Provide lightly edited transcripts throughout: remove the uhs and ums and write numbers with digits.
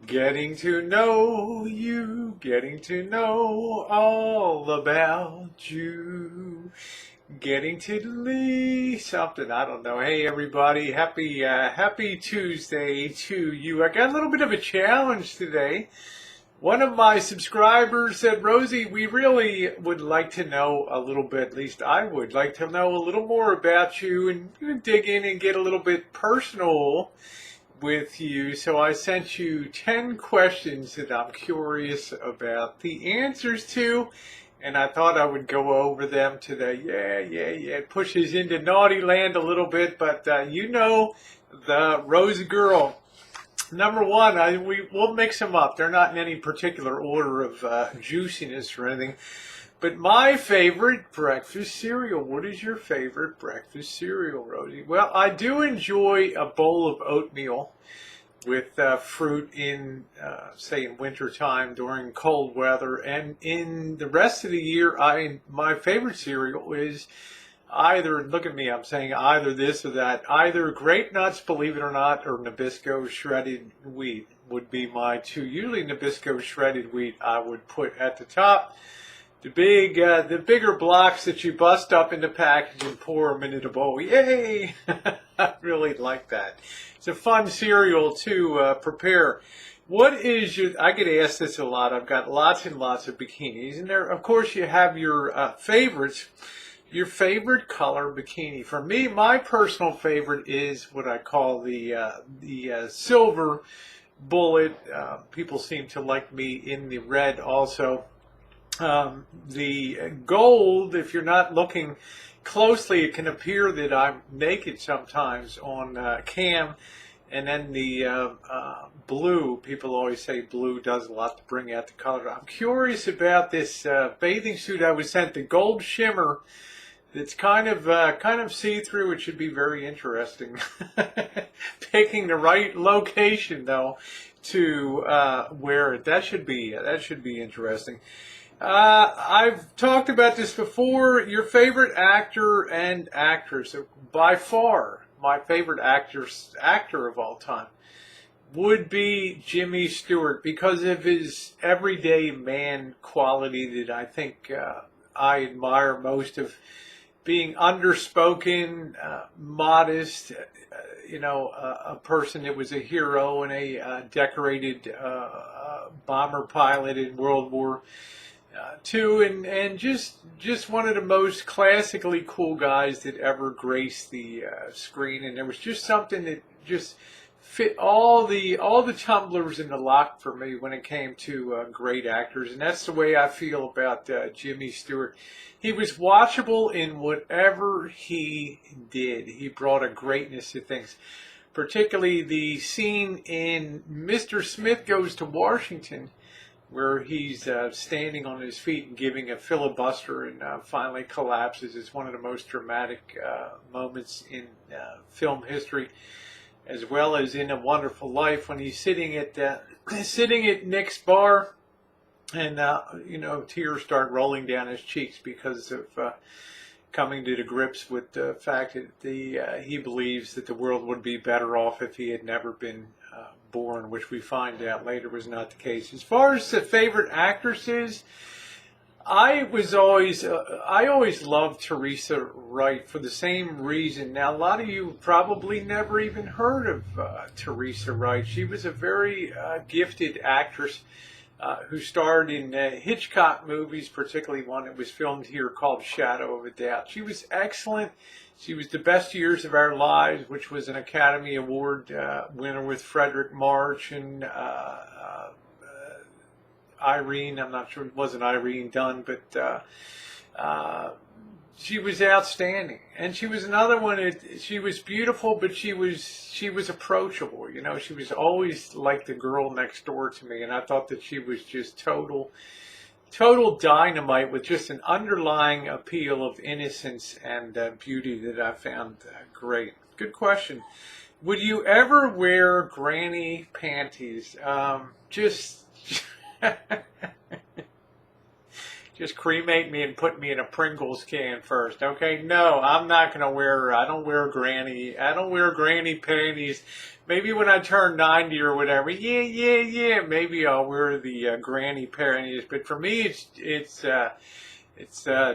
Getting to know you, getting to know all about you, getting to delete something, I don't know. Hey everybody, happy Tuesday to you. I got a little bit of a challenge today. One of my subscribers said, Rosie, we really would like to know a little bit, at least I would like to know a little more about you and dig in and get a little bit personal with you. So I sent you 10 questions that I'm curious about the answers to, and I thought I would go over them today. Yeah. It pushes into naughty land a little bit, but you know the Rosa girl. Number one, we'll mix them up. They're not in any particular order of juiciness or anything. But my favorite breakfast cereal. What is your favorite breakfast cereal, Rosie? Well, I do enjoy a bowl of oatmeal with fruit in, say, in wintertime during cold weather. And in the rest of the year, my favorite cereal is either, look at me, I'm saying either this or that, either Grape Nuts, believe it or not, or Nabisco shredded wheat would be my two. Usually Nabisco shredded wheat I would put at the top. The bigger blocks that you bust up in the package and pour them into the bowl. Yay! I really like that. It's a fun cereal to prepare. What is your, I get asked this a lot. I've got lots and lots of bikinis. And there, of course, you have your favorites. Your favorite color bikini. For me, my personal favorite is what I call the silver bullet. People seem to like me in the red also. The gold, if you're not looking closely, it can appear that I'm naked sometimes on cam. And then the blue, people always say blue does a lot to bring out the color. I'm curious about this bathing suit I was sent, the gold shimmer. It's kind of see-through. It should be very interesting. Picking the right location though to wear it. That should be interesting. I've talked about this before. Your favorite actor and actress. By far, my favorite actor of all time would be Jimmy Stewart because of his everyday man quality that I think I admire most of. Being underspoken, modest, a person that was a hero and a decorated bomber pilot in World War II, and just one of the most classically cool guys that ever graced the screen. And there was just something that just fit all the tumblers in the lock for me when it came to great actors, and that's the way I feel about Jimmy Stewart. He was watchable in whatever he did. He brought a greatness to things, particularly the scene in Mr. Smith Goes to Washington, where he's standing on his feet and giving a filibuster and finally collapses. It's one of the most dramatic moments in film history, as well as in A Wonderful Life when he's sitting at Nick's bar, and tears start rolling down his cheeks because of coming to the grips with the fact that he believes that the world would be better off if he had never been born, which we find out later was not the case. As far as the favorite actresses, I always loved Teresa Wright for the same reason. Now, a lot of you probably never even heard of Teresa Wright. She was a very gifted actress who starred in Hitchcock movies, particularly one that was filmed here called Shadow of a Doubt. She was excellent. She was The Best Years of Our Lives, which was an Academy Award winner with Frederick March and Irene, I'm not sure, it wasn't Irene Dunn, but she was outstanding. And she was another one, she was beautiful, but she was approachable. She was always like the girl next door to me, and I thought that she was just total dynamite with just an underlying appeal of innocence and beauty that I found great. Good question. Would you ever wear granny panties? just cremate me and put me in a Pringles can first. Okay, no, I'm not gonna wear. I don't wear granny panties. Maybe when I turn 90 or whatever, yeah. Maybe I'll wear the granny panties. But for me, it's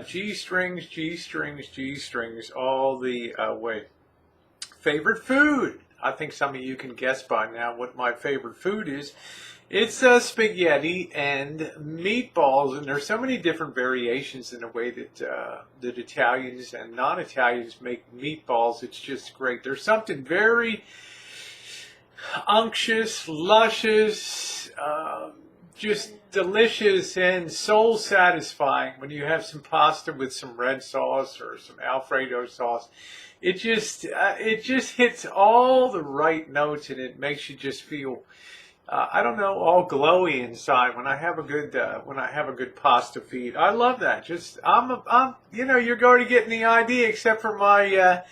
G-strings, G-strings, G-strings all the way. Favorite food? I think some of you can guess by now what my favorite food is. It's spaghetti and meatballs, and there's so many different variations in the way that that Italians and non-Italians make meatballs. It's just great. There's something very unctuous, luscious, just delicious and soul satisfying when you have some pasta with some red sauce or some Alfredo sauce. It just hits all the right notes, and it makes you just feel I don't know, all glowy inside when I have a good pasta feed. I love that. I'm you're going to get the idea. Except for my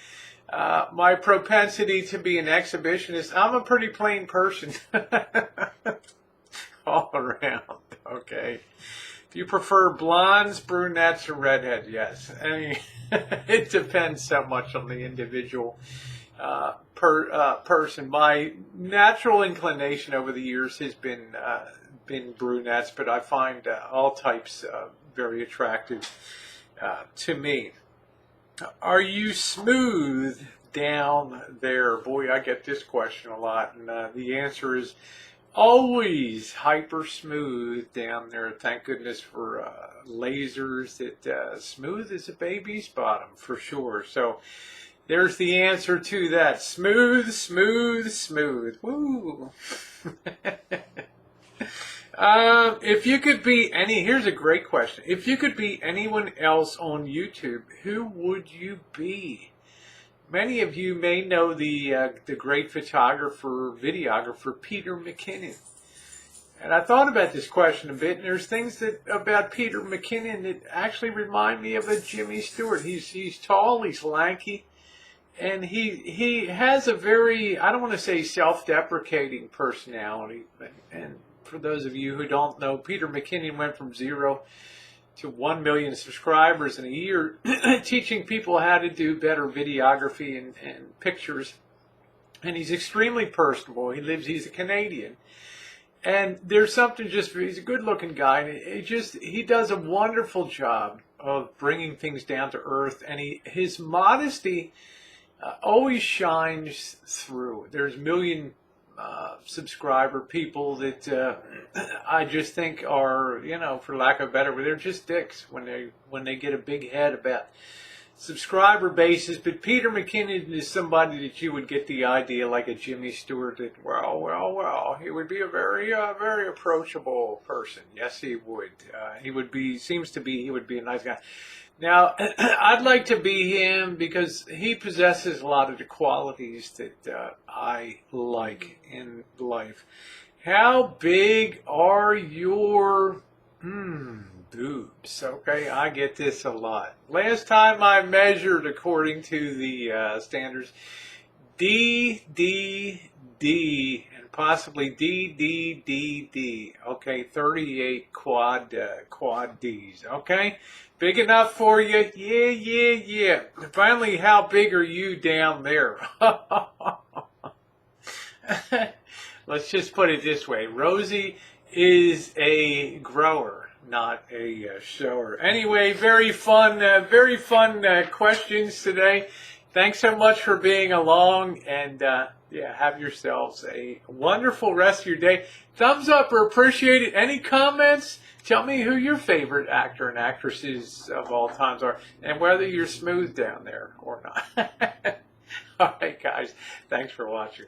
my propensity to be an exhibitionist, I'm a pretty plain person all around. Okay. If you prefer blondes, brunettes, or redheads, yes. I mean, it depends so much on the individual person. My natural inclination over the years has been brunettes, but I find all types very attractive to me. Are you smooth down there? Boy, I get this question a lot, and the answer is always hyper smooth down there. Thank goodness for lasers that smooth as a baby's bottom for sure. So there's the answer to that. Smooth, smooth, smooth. Woo! If you could be here's a great question. If you could be anyone else on YouTube, who would you be? Many of you may know the great photographer, videographer, Peter McKinnon. And I thought about this question a bit, and there's things about Peter McKinnon that actually remind me of a Jimmy Stewart. He's tall, he's lanky, and he has a very, I don't want to say self-deprecating personality. And for those of you who don't know, Peter McKinnon went from 0 to 1 million subscribers in a year, teaching people how to do better videography and pictures. And he's extremely personable. He's a Canadian. And there's something he's a good looking guy. And he does a wonderful job of bringing things down to earth. And his modesty always shines through. There's million subscriber people that I just think are, for lack of a better word, they're just dicks when they get a big head about subscriber bases. But Peter McKinnon is somebody that you would get the idea, like a Jimmy Stewart, that well, he would be a very very approachable person. Yes, he would. He would be a nice guy. Now, I'd like to be him because he possesses a lot of the qualities that I like in life. How big are your boobs? Okay, I get this a lot. Last time I measured, according to the standards, D, and possibly D. Okay, 38 quad Ds. Okay. Big enough for you? Yeah. Finally, how big are you down there? Let's just put it this way. Rosie is a grower, not a shower. Anyway, very fun questions today. Thanks so much for being along, and have yourselves a wonderful rest of your day. Thumbs up or appreciate it. Any comments? Tell me who your favorite actor and actresses of all times are, and whether you're smooth down there or not. All right, guys. Thanks for watching.